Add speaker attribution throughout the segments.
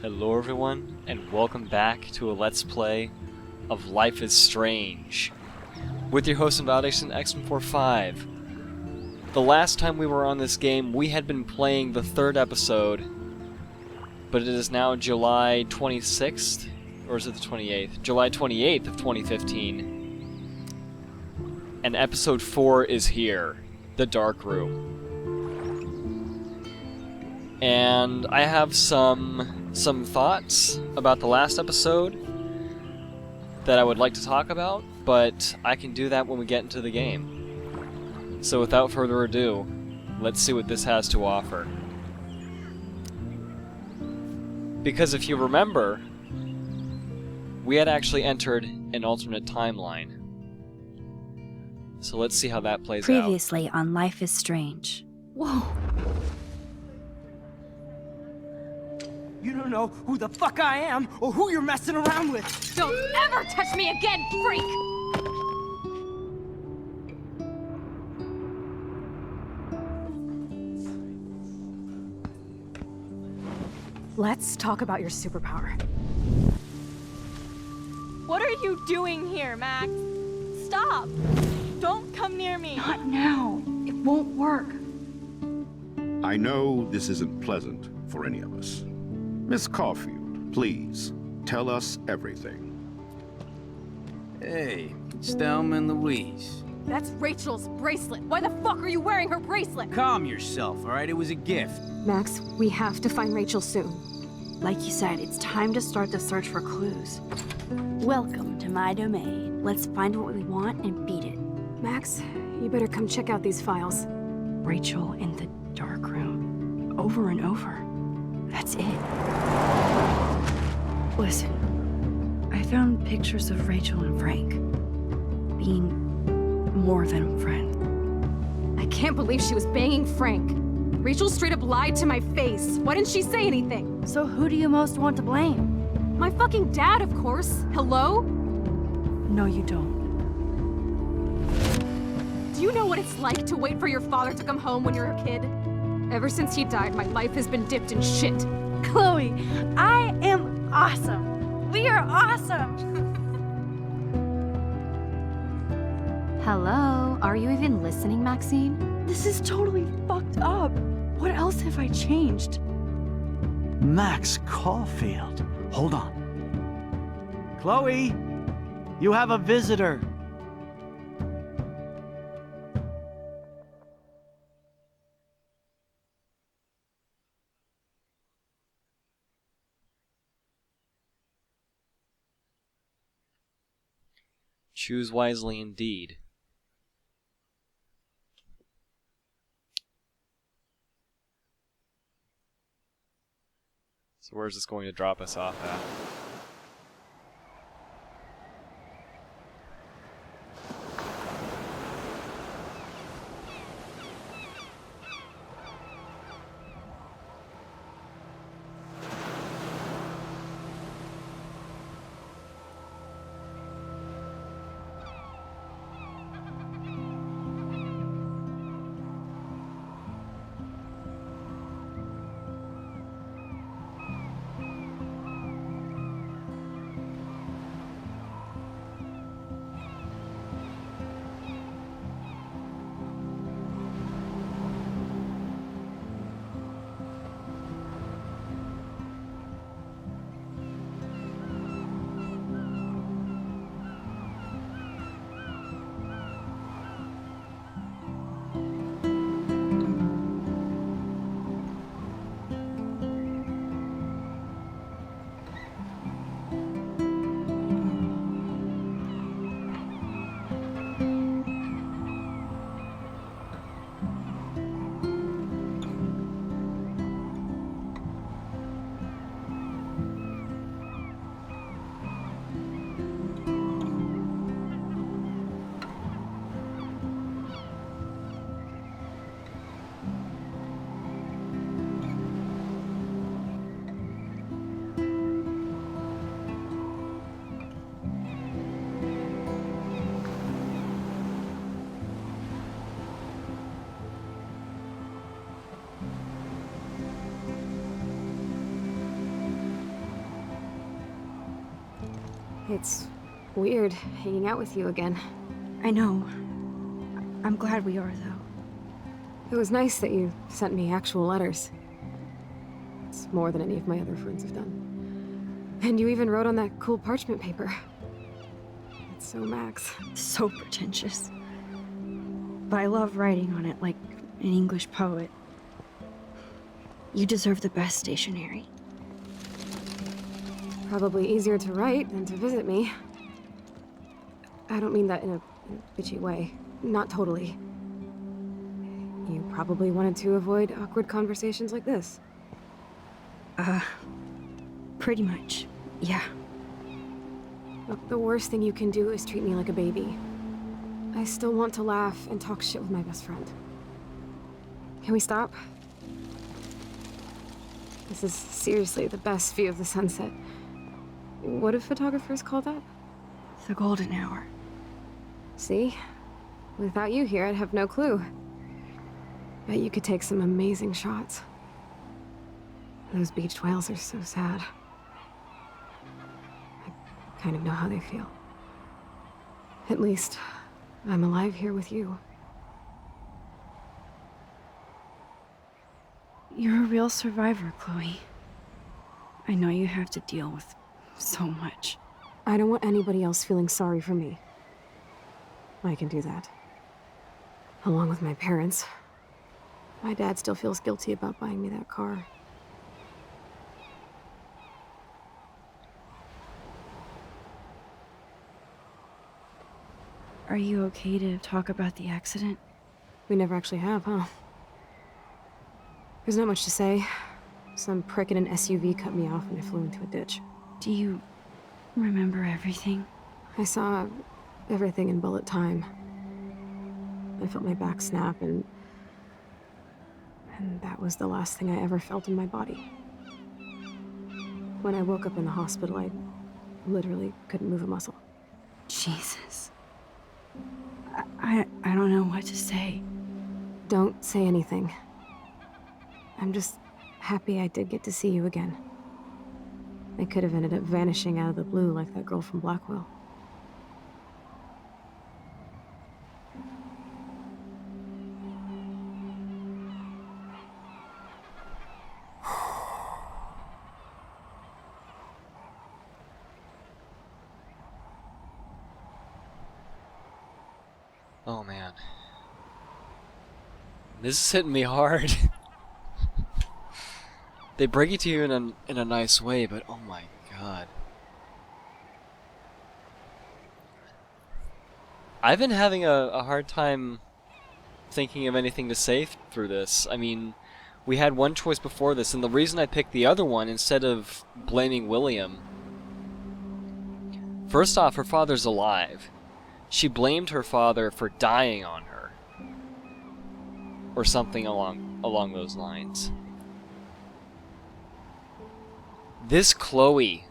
Speaker 1: Hello everyone, and welcome back to a Let's Play of Life is Strange, with your host Invalidation X145. The last time we were on this game, we had been playing the third episode, but it is now July 26th, or is it the 28th? July 28th of 2015, and episode 4 is here, The Dark Room. And I have some thoughts about the last episode that I would like to talk about, but I can do that when we get into the game. So without further ado, let's see what this has to offer. Because if you remember, we had actually entered an alternate timeline. So let's see how that plays out.
Speaker 2: Previously on Life is Strange.
Speaker 3: Whoa.
Speaker 4: You don't know who the fuck I am or who you're messing around with.
Speaker 3: Don't ever touch me again, freak! Let's talk about your superpower.
Speaker 5: What are you doing here, Max? Stop! Don't come near me!
Speaker 3: Not now. It won't work.
Speaker 6: I know this isn't pleasant for any of us. Miss Caulfield, please, tell us everything.
Speaker 7: Hey, it's Thelma and Louise.
Speaker 3: That's Rachel's bracelet. Why the fuck are you wearing her bracelet?
Speaker 7: Calm yourself, all right? It was a gift.
Speaker 3: Max, we have to find Rachel soon.
Speaker 2: Like you said, it's time to start the search for clues. Welcome to my domain. Let's find what we want and beat it.
Speaker 3: Max, you better come check out these files.
Speaker 2: Rachel in the dark room. Over and over. That's it. Listen, I found pictures of Rachel and Frank being more than a friend.
Speaker 3: I can't believe she was banging Frank. Rachel straight up lied to my face. Why didn't she say anything?
Speaker 2: So who do you most want to blame?
Speaker 3: My fucking dad, of course. Hello?
Speaker 2: No, you don't.
Speaker 3: Do you know what it's like to wait for your father to come home when you're a kid? Ever since he died, my life has been dipped in shit.
Speaker 2: Chloe, I am awesome. We are awesome.
Speaker 8: Hello? Are you even listening, Maxine?
Speaker 2: This is totally fucked up. What else have I changed?
Speaker 9: Max Caulfield. Hold on. Chloe, you have a visitor.
Speaker 1: Choose wisely indeed. So where's this going to drop us off at?
Speaker 3: It's weird hanging out with you again.
Speaker 2: I know. I'm glad we are, though.
Speaker 3: It was nice that you sent me actual letters. It's more than any of my other friends have done. And you even wrote on that cool parchment paper. It's so Max.
Speaker 2: So pretentious. But I love writing on it like an English poet. You deserve the best stationery.
Speaker 3: Probably easier to write than to visit me. I don't mean that in a bitchy way. Not totally. You probably wanted to avoid awkward conversations like this.
Speaker 2: Pretty much. Yeah.
Speaker 3: Look, the worst thing you can do is treat me like a baby. I still want to laugh and talk shit with my best friend. Can we stop? This is seriously the best view of the sunset. What do photographers call that?
Speaker 2: The golden hour.
Speaker 3: See? Without you here, I'd have no clue. Bet you could take some amazing shots. Those beached whales are so sad. I kind of know how they feel. At least, I'm alive here with you.
Speaker 2: You're a real survivor, Chloe. I know you have to deal with so much.
Speaker 3: I don't want anybody else feeling sorry for me. I can do that. Along with my parents. My dad still feels guilty about buying me that car.
Speaker 2: Are you okay to talk about the accident?
Speaker 3: We never actually have, huh? There's not much to say. Some prick in an SUV cut me off and I flew into a ditch.
Speaker 2: Do you remember everything?
Speaker 3: I saw everything in bullet time. I felt my back snap and that was the last thing I ever felt in my body. When I woke up in the hospital, I literally couldn't move a muscle.
Speaker 2: Jesus. I don't know what to say.
Speaker 3: Don't say anything. I'm just happy I did get to see you again. I could have ended up vanishing out of the blue like that girl from Blackwell.
Speaker 1: Oh man. This is hitting me hard. They bring it to you in a nice way, but oh my god. I've been having a hard time thinking of anything to say through this. I mean, we had one choice before this, and the reason I picked the other one instead of blaming William... First off, her father's alive. She blamed her father for dying on her. Or something along those lines. This Chloe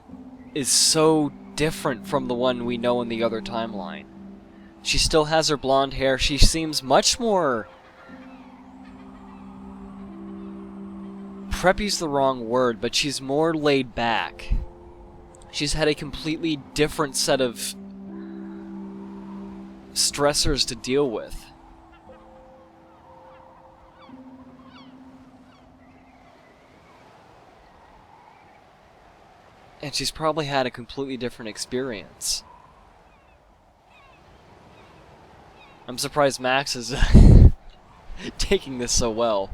Speaker 1: is so different from the one we know in the other timeline. She still has her blonde hair. She seems much more... Preppy's the wrong word, but she's more laid back. She's had a completely different set of stressors to deal with. And she's probably had a completely different experience. I'm surprised Max is taking this so well.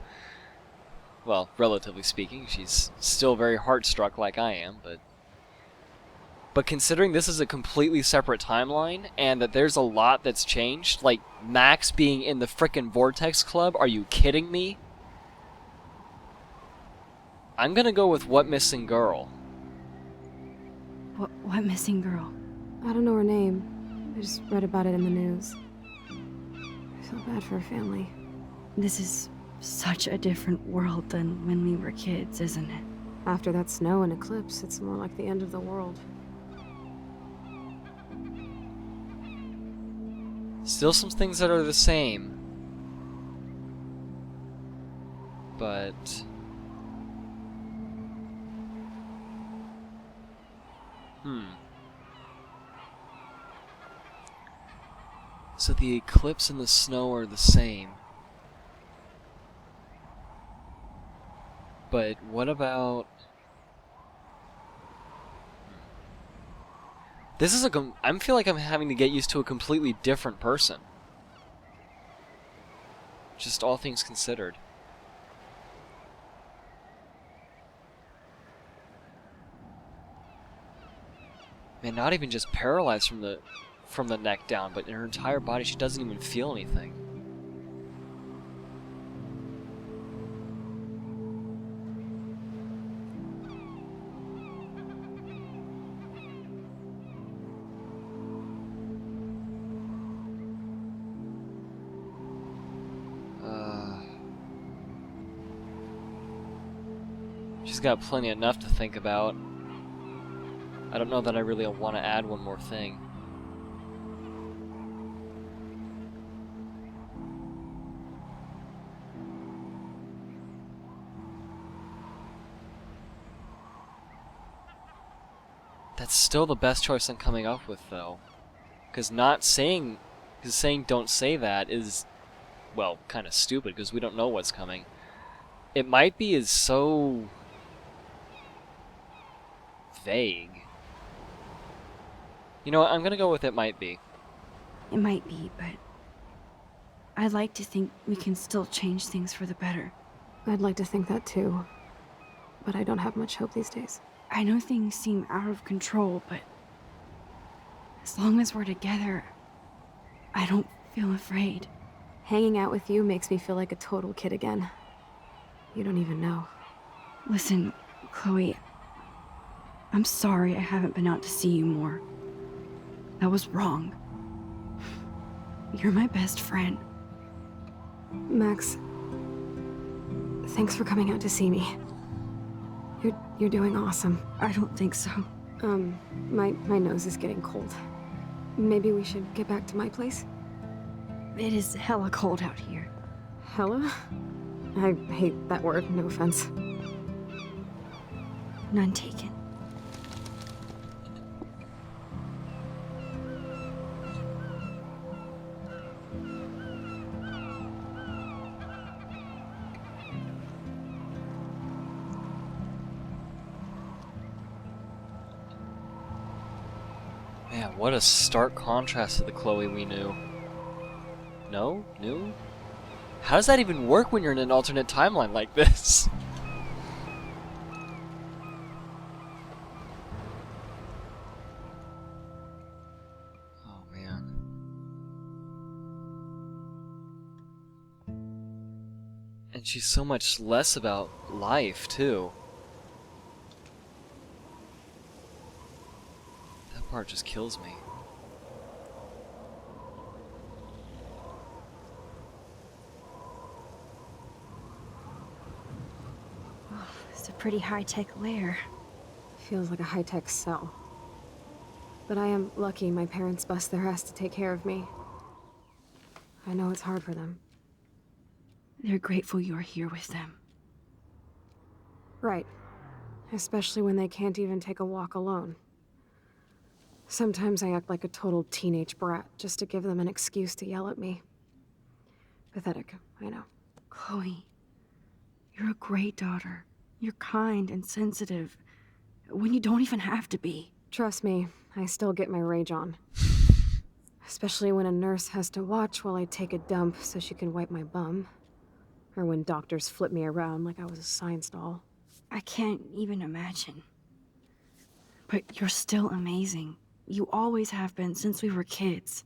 Speaker 1: Well, relatively speaking, she's still very heart-struck like I am, but considering this is a completely separate timeline, and that there's a lot that's changed, like Max being in the frickin' Vortex Club, are you kidding me? I'm gonna go with What Missing Girl.
Speaker 2: What missing girl?
Speaker 3: I don't know her name. I just read about it in the news. I feel bad for her family.
Speaker 2: This is such a different world than when we were kids, isn't it?
Speaker 3: After that snow and eclipse, it's more like the end of the world.
Speaker 1: Still some things that are the same. But... So the eclipse and the snow are the same. But what about... This is I feel like I'm having to get used to a completely different person. Just all things considered. Man, not even just paralyzed from the neck down, but in her entire body, she doesn't even feel anything. She's got plenty enough to think about. I don't know that I really want to add one more thing. That's still the best choice I'm coming up with, though. Because saying don't say that is, well, kind of stupid, because we don't know what's coming. It might be is so vague. You know what, I'm gonna go with it might be.
Speaker 2: It might be, but I'd like to think we can still change things for the better.
Speaker 3: I'd like to think that too. But I don't have much hope these days.
Speaker 2: I know things seem out of control, but as long as we're together, I don't feel afraid.
Speaker 3: Hanging out with you makes me feel like a total kid again. You don't even know.
Speaker 2: Listen, Chloe, I'm sorry I haven't been out to see you more. That was wrong. You're my best friend.
Speaker 3: Max, thanks for coming out to see me. You're doing awesome.
Speaker 2: I don't think so.
Speaker 3: My nose is getting cold. Maybe we should get back to my place?
Speaker 2: It is hella cold out here.
Speaker 3: Hella? I hate that word, no offense.
Speaker 2: None taken.
Speaker 1: Man, what a stark contrast to the Chloe we knew. No? New? How does that even work when you're in an alternate timeline like this? Oh, man. And she's so much less about life, too. That part just kills me.
Speaker 2: It's a pretty high-tech lair.
Speaker 3: Feels like a high-tech cell. But I am lucky my parents bust their ass to take care of me. I know it's hard for them.
Speaker 2: They're grateful you're here with them.
Speaker 3: Right. Especially when they can't even take a walk alone. Sometimes I act like a total teenage brat just to give them an excuse to yell at me. Pathetic, I know.
Speaker 2: Chloe, you're a great daughter. You're kind and sensitive, when you don't even have to be.
Speaker 3: Trust me, I still get my rage on. Especially when a nurse has to watch while I take a dump so she can wipe my bum. Or when doctors flip me around like I was a science doll.
Speaker 2: I can't even imagine. But you're still amazing. You always have been since we were kids.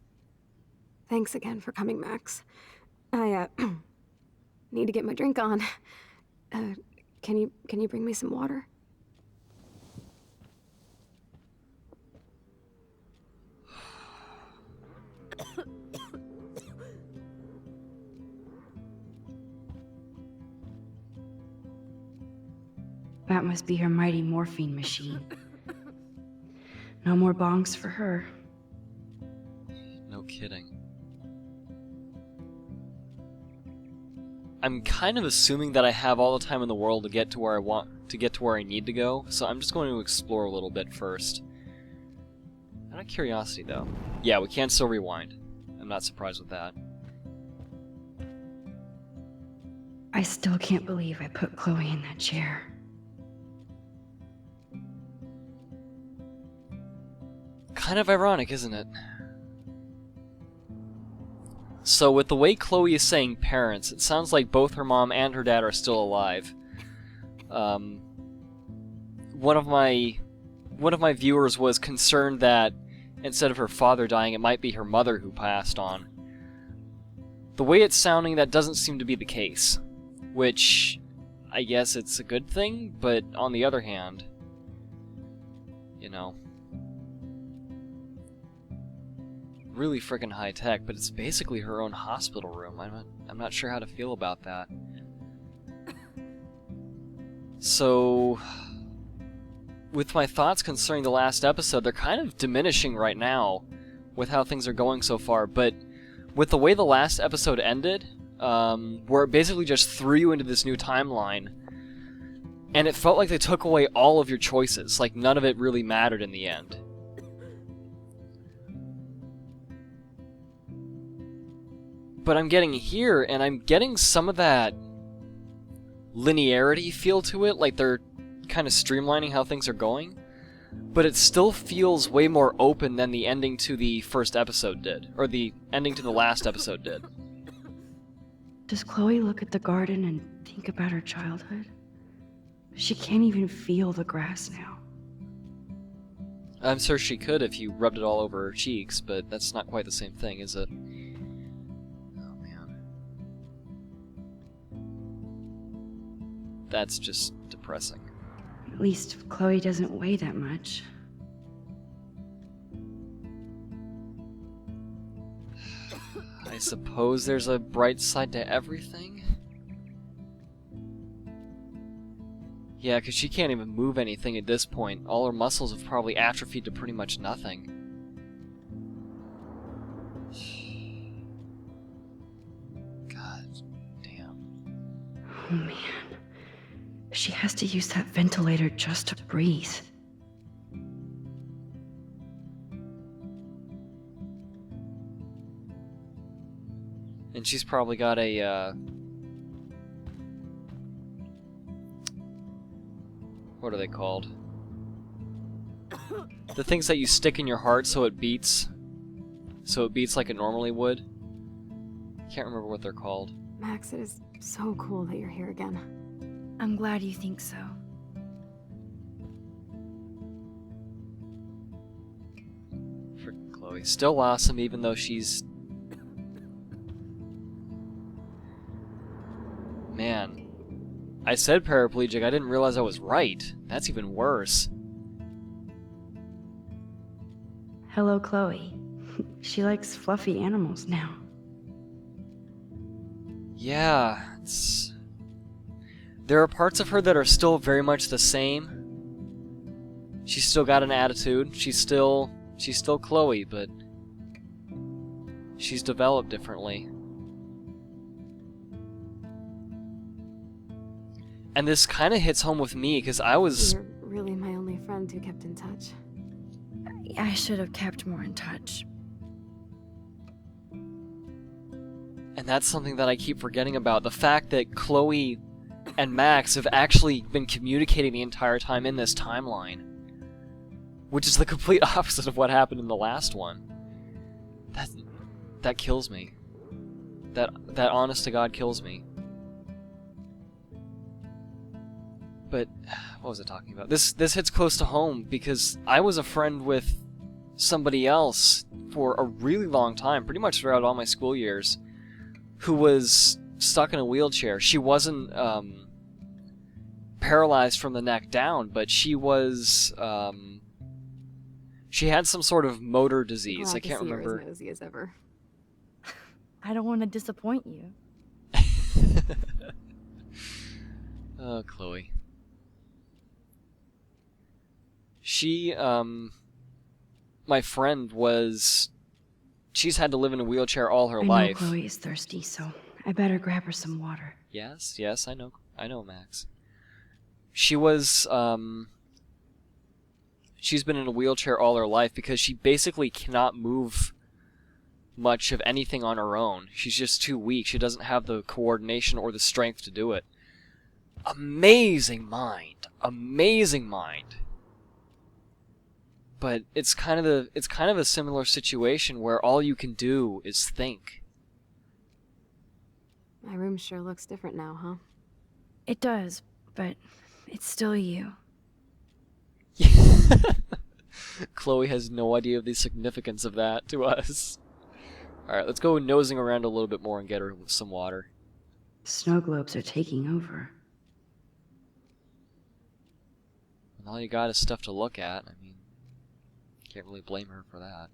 Speaker 3: Thanks again for coming, Max. I, need to get my drink on. Can you bring me some water?
Speaker 2: That must be her mighty morphine machine. No more bongs for her.
Speaker 1: No kidding. I'm kind of assuming that I have all the time in the world to get to where I want to get to where I need to go, so I'm just going to explore a little bit first. Out of curiosity, though. Yeah, we can still rewind. I'm not surprised with that.
Speaker 2: I still can't believe I put Chloe in that chair.
Speaker 1: Kind of ironic, isn't it? So with the way Chloe is saying parents, it sounds like both her mom and her dad are still alive. One of my viewers was concerned that instead of her father dying, it might be her mother who passed on. The way it's sounding, that doesn't seem to be the case. Which, I guess it's a good thing, but on the other hand, you know, really freaking high tech, but it's basically her own hospital room. I'm not sure how to feel about that. So, with my thoughts concerning the last episode, they're kind of diminishing right now with how things are going so far, but with the way the last episode ended, where it basically just threw you into this new timeline, and it felt like they took away all of your choices, like none of it really mattered in the end. But I'm getting here, and I'm getting some of that linearity feel to it, like they're kind of streamlining how things are going, but it still feels way more open than the ending to the first episode did, or the ending to the last episode did.
Speaker 2: Does Chloe look at the garden and think about her childhood? She can't even feel the grass now.
Speaker 1: I'm sure she could if you rubbed it all over her cheeks, but that's not quite the same thing, is it? Oh, man. That's just depressing.
Speaker 2: At least Chloe doesn't weigh that much.
Speaker 1: I suppose there's a bright side to everything? Yeah, because she can't even move anything at this point. All her muscles have probably atrophied to pretty much nothing. God damn.
Speaker 2: Oh man. She has to use that ventilator just to breathe.
Speaker 1: And she's probably got a, what are they called? The things that you stick in your heart so it beats. So it beats like it normally would. Can't remember what they're called.
Speaker 3: Max, it is so cool that you're here again.
Speaker 2: I'm glad you think so.
Speaker 1: Freaking Chloe. Still awesome even though she's... Man. I said paraplegic, I didn't realize I was right. That's even worse.
Speaker 2: Hello, Chloe. She likes fluffy animals now.
Speaker 1: Yeah, it's... There are parts of her that are still very much the same. She's still got an attitude. She's still Chloe, but she's developed differently. And this kind of hits home with me because I was...
Speaker 3: You're really my only friend who kept in touch.
Speaker 2: I should have kept more in touch.
Speaker 1: And that's something that I keep forgetting about. The fact that Chloe and Max have actually been communicating the entire time in this timeline. Which is the complete opposite of what happened in the last one. That kills me. That honest to God kills me. But, what was I talking about? This hits close to home because I was a friend with somebody else for a really long time, pretty much throughout all my school years, who was stuck in a wheelchair. She wasn't paralyzed from the neck down, but she was... she had some sort of motor disease.
Speaker 3: Glad
Speaker 1: I can't
Speaker 3: to see
Speaker 1: remember.
Speaker 3: You're as nosy as ever.
Speaker 5: I don't want to disappoint you.
Speaker 1: Oh, Chloe. She, my friend was... She's had to live in a wheelchair all her life.
Speaker 2: I know Chloe is thirsty, so I better grab her some water.
Speaker 1: Yes, I know, Max. She was, she's been in a wheelchair all her life because she basically cannot move much of anything on her own. She's just too weak. She doesn't have the coordination or the strength to do it. Amazing mind. Amazing mind. But it's kind of a similar situation where all you can do is think.
Speaker 3: My room sure looks different now, huh?
Speaker 2: It does, but it's still you.
Speaker 1: Chloe has no idea of the significance of that to us. Alright, let's go nosing around a little bit more and get her some water.
Speaker 2: Snow globes are taking over.
Speaker 1: And all you got is stuff to look at. I mean, can't really blame her for that.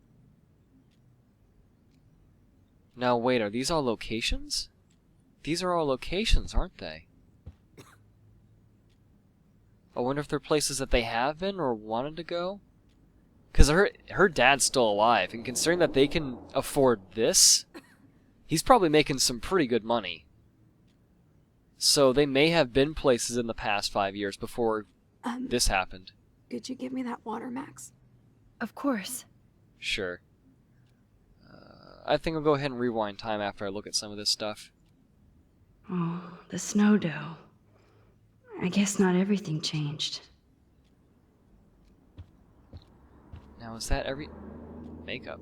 Speaker 1: Now wait, are these all locations? These are all locations, aren't they? I wonder if they're places that they have been or wanted to go? Because her dad's still alive, and considering that they can afford this, he's probably making some pretty good money. So they may have been places in the past 5 years before this happened.
Speaker 3: Could you give me that water, Max?
Speaker 2: Of course.
Speaker 1: Sure. I think I'll go ahead and rewind time after I look at some of this stuff.
Speaker 2: Oh, the snow dough. I guess not everything changed.
Speaker 1: Now is that every... makeup?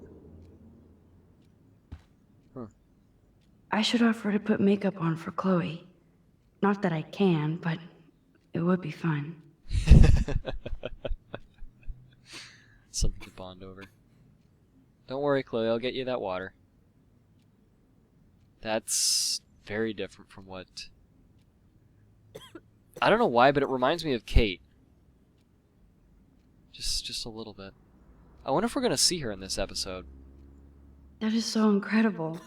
Speaker 2: I should offer to put makeup on for Chloe. Not that I can, but it would be fun.
Speaker 1: Something to bond over. Don't worry, Chloe, I'll get you that water. That's very different from what... I don't know why, but it reminds me of Kate. Just a little bit. I wonder if we're gonna see her in this episode.
Speaker 2: That is so incredible.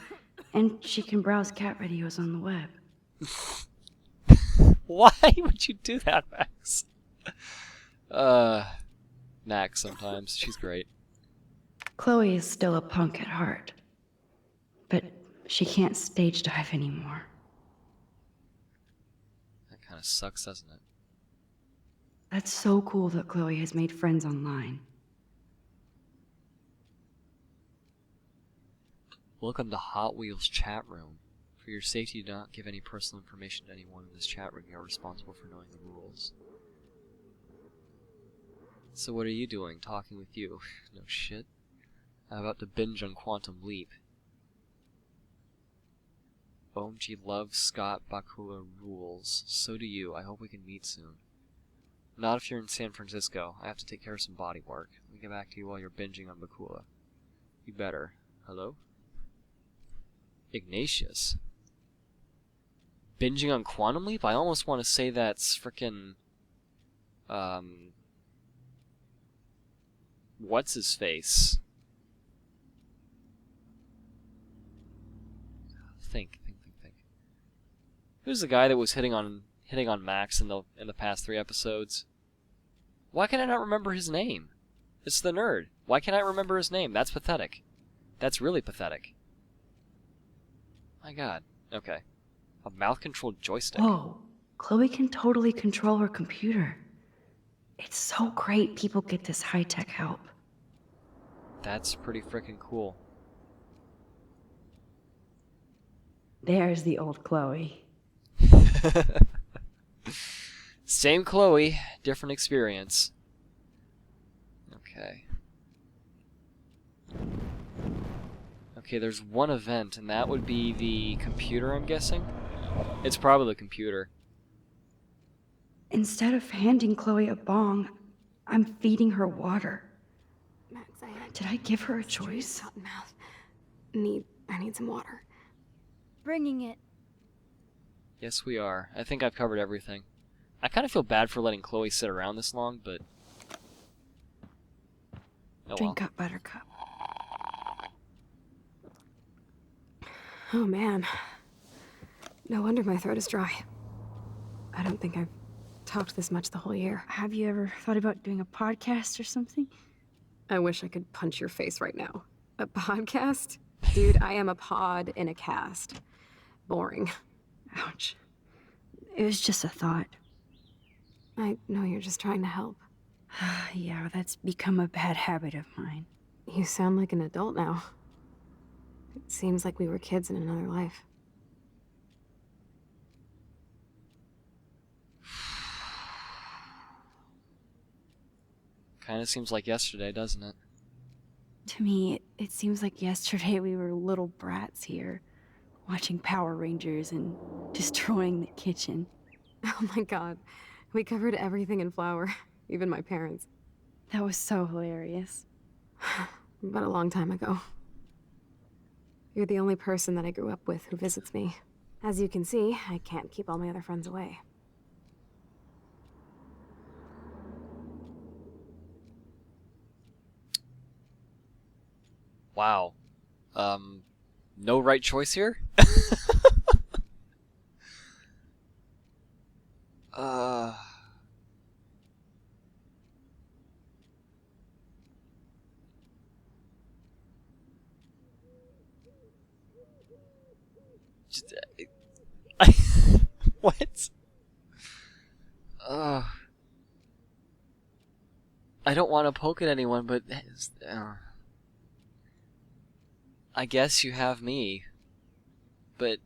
Speaker 2: And she can browse cat videos on the web.
Speaker 1: Why would you do that, Max? Max sometimes. She's great.
Speaker 2: Chloe is still a punk at heart. But she can't stage dive anymore.
Speaker 1: That kind of sucks, doesn't it?
Speaker 2: That's so cool that Chloe has made friends online.
Speaker 1: Welcome to Hot Wheels chat room. For your safety, do not give any personal information to anyone in this chat room. You are responsible for knowing the rules. So what are you doing? Talking with you? No shit. I'm about to binge on Quantum Leap. OMG loves Scott Bakula rules. So do you. I hope we can meet soon. Not if you're in San Francisco. I have to take care of some body work. Let me get back to you while you're binging on Bakula. You better. Hello? Ignatius. Binging on Quantum Leap? I almost want to say that's frickin'... what's his face? Think. Who's the guy that was hitting on Max in the past 3 episodes? Why can I not remember his name? It's the nerd. Why can't I remember his name? That's pathetic. That's really pathetic. My god. Okay. A mouth-controlled joystick.
Speaker 2: Whoa, Chloe can totally control her computer. It's so great people get this high-tech help.
Speaker 1: That's pretty freaking cool.
Speaker 2: There's the old Chloe.
Speaker 1: Same Chloe, different experience. Okay. Okay, there's one event, and that would be the computer, I'm guessing? It's probably the computer.
Speaker 2: Instead of handing Chloe a bong, I'm feeding her water.
Speaker 3: Max,
Speaker 2: Did I give her a choice?
Speaker 3: Cotton mouth. I need some water.
Speaker 5: Bringing it.
Speaker 1: Yes, we are. I think I've covered everything. I kind of feel bad for letting Chloe sit around this long, but... oh well.
Speaker 2: Drink up, Buttercup.
Speaker 3: Oh man. No wonder my throat is dry. I don't think I've talked this much the whole year.
Speaker 2: Have you ever thought about doing a podcast or something?
Speaker 3: I wish I could punch your face right now. A podcast? Dude, I am a pod in a cast. Boring.
Speaker 2: Ouch. It was just a thought.
Speaker 3: I know you're just trying to help.
Speaker 2: Yeah, that's become a bad habit of mine.
Speaker 3: You sound like an adult now. It seems like we were kids in another life.
Speaker 1: Kind of seems like yesterday, doesn't it?
Speaker 2: To me, it seems like yesterday we were little brats here, watching Power Rangers and destroying the kitchen.
Speaker 3: Oh my god. We covered everything in flour, even my parents.
Speaker 2: That was so hilarious.
Speaker 3: But a long time ago. You're the only person that I grew up with who visits me. As you can see, I can't keep all my other friends away.
Speaker 1: Wow. No right choice here? uh... Just, what? I don't want to poke at anyone, but I guess you have me. But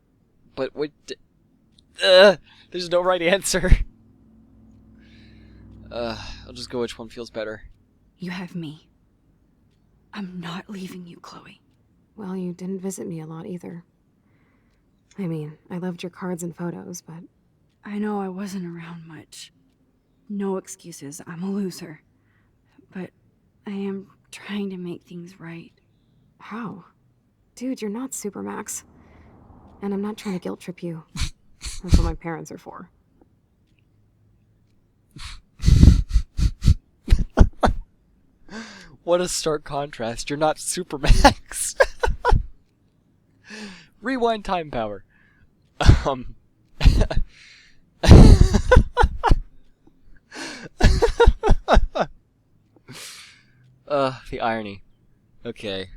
Speaker 1: what? There's no right answer. I'll just go which one feels better.
Speaker 2: You have me. I'm not leaving you, Chloe.
Speaker 3: Well, you didn't visit me a lot either. I mean, I loved your cards and photos, but...
Speaker 2: I know I wasn't around much. No excuses, I'm a loser. But I am trying to make things right.
Speaker 3: How? Dude, you're not Supermax. And I'm not trying to guilt trip you. That's what my parents are for.
Speaker 1: What a stark contrast. You're not Supermax. Rewind time power. The irony. Okay,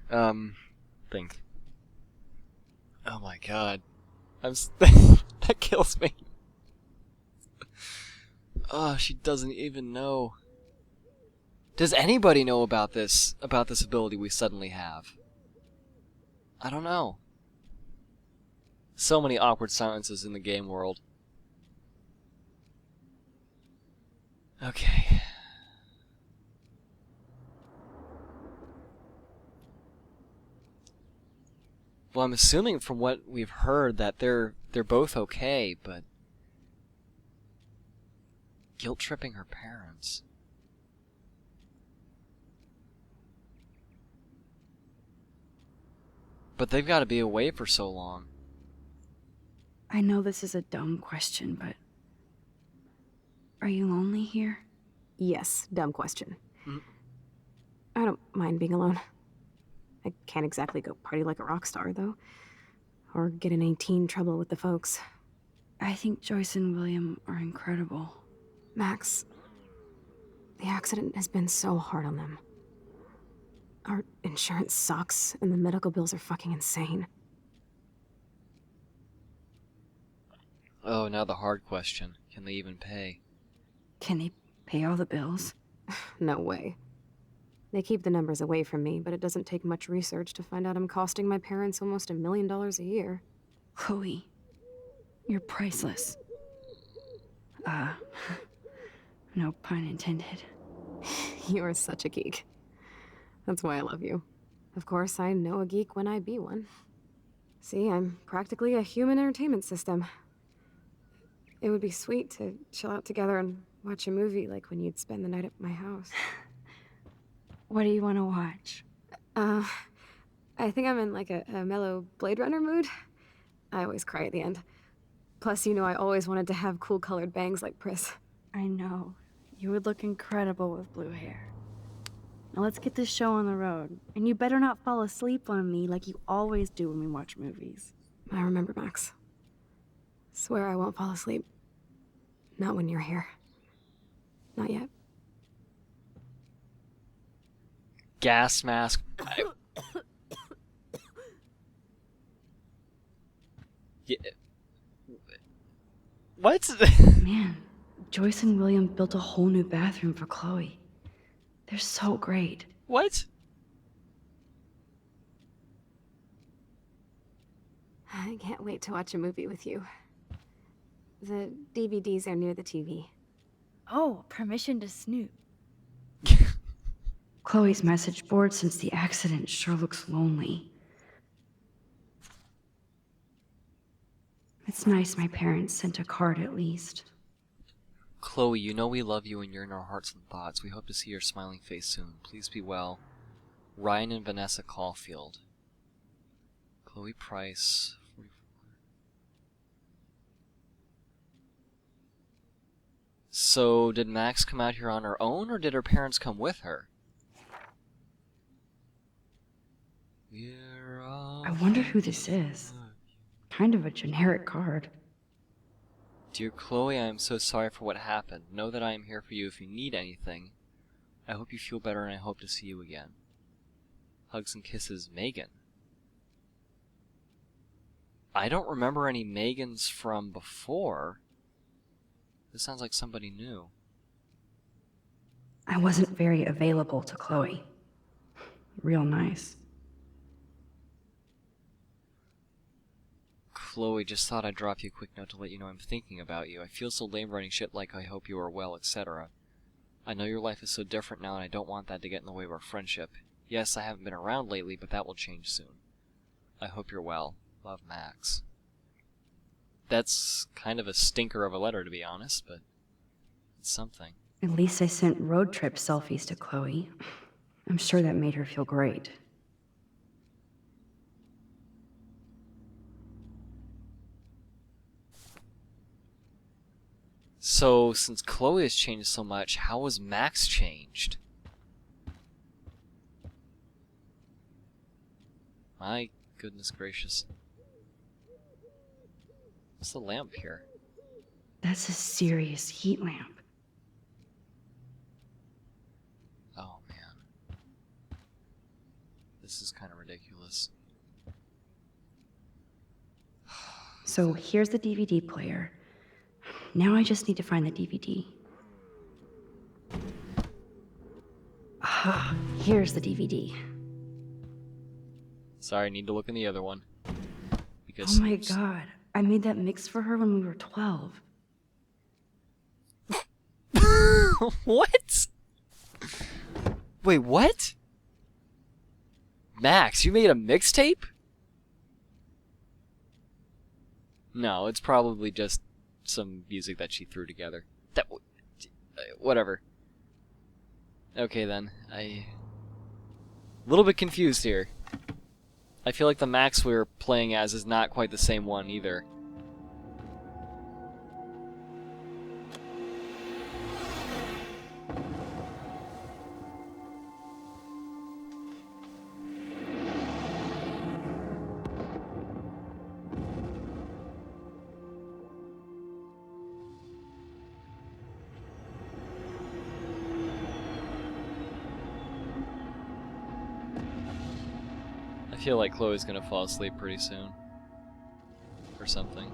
Speaker 1: think. Oh my god. That kills me. Oh, she doesn't even know. Does anybody know about this ability we suddenly have? I don't know. So many awkward silences in the game world. Okay. Well, I'm assuming from what we've heard that they're both okay, but guilt tripping her parents. But they've got to be away for so long.
Speaker 2: I know this is a dumb question, but... Are you lonely here?
Speaker 3: Yes, dumb question. I don't mind being alone. I can't exactly go party like a rock star, though. Or get in any teen trouble with the folks.
Speaker 2: I think Joyce and William are incredible.
Speaker 3: Max, the accident has been so hard on them. Our insurance sucks, and the medical bills are fucking insane.
Speaker 1: Oh, now the hard question. Can they even pay?
Speaker 2: Can they pay all the bills?
Speaker 3: No way. They keep the numbers away from me, but it doesn't take much research to find out I'm costing my parents almost $1 million a year.
Speaker 2: Chloe, you're priceless. No pun intended.
Speaker 3: You are such a geek. That's why I love you. Of course, I know a geek when I be one. See, I'm practically a human entertainment system. It would be sweet to chill out together and watch a movie like when you'd spend the night at my house.
Speaker 2: What do you want to watch?
Speaker 3: I think I'm in like a mellow Blade Runner mood. I always cry at the end. Plus, you know I always wanted to have cool colored bangs like Pris.
Speaker 2: I know. You would look incredible with blue hair. Now let's get this show on the road. And you better not fall asleep on me like you always do when we watch movies.
Speaker 3: I remember, Max. Swear I won't fall asleep. Not when you're here. Not yet.
Speaker 1: Gas mask. Yeah. What?
Speaker 2: Man, Joyce and William built a whole new bathroom for Chloe. They're so great.
Speaker 1: What?
Speaker 3: I can't wait to watch a movie with you. The DVDs are near the TV.
Speaker 5: Oh, permission to snoop.
Speaker 2: Chloe's message board since the accident sure looks lonely. It's nice my parents sent a card at least.
Speaker 1: Chloe, you know we love you and you're in our hearts and thoughts. We hope to see your smiling face soon. Please be well. Ryan and Vanessa Caulfield. Chloe Price. 44. So, did Max come out here on her own, or did her parents come with her?
Speaker 2: I wonder who this is. Kind of a generic card.
Speaker 1: Dear Chloe, I am so sorry for what happened. Know that I am here for you if you need anything. I hope you feel better and I hope to see you again. Hugs and kisses, Megan. I don't remember any Megans from before. This sounds like somebody new.
Speaker 2: I wasn't very available to Chloe. Real nice.
Speaker 1: Chloe, just thought I'd drop you a quick note to let you know I'm thinking about you. I feel so lame writing shit like I hope you are well, etc. I know your life is so different now and I don't want that to get in the way of our friendship. Yes, I haven't been around lately, but that will change soon. I hope you're well. Love, Max. That's kind of a stinker of a letter, to be honest, but it's something.
Speaker 2: At least I sent road trip selfies to Chloe. I'm sure that made her feel great.
Speaker 1: So, since Chloe has changed so much, how has Max changed? My goodness gracious. What's the lamp here?
Speaker 2: That's a serious heat lamp.
Speaker 1: Oh man. This is kind of ridiculous.
Speaker 2: So here's the DVD player. Now I just need to find the DVD. Ah, here's the DVD.
Speaker 1: Sorry, I need to look in the other one. Because
Speaker 2: Oh my god, I made that mix for her when we were 12.
Speaker 1: What? Wait, what? Max, you made a mixtape? No, it's probably just some music that she threw together. Whatever. Okay then, a little bit confused here. I feel like the Max we were playing as is not quite the same one either. I feel like Chloe's gonna fall asleep pretty soon. Or something.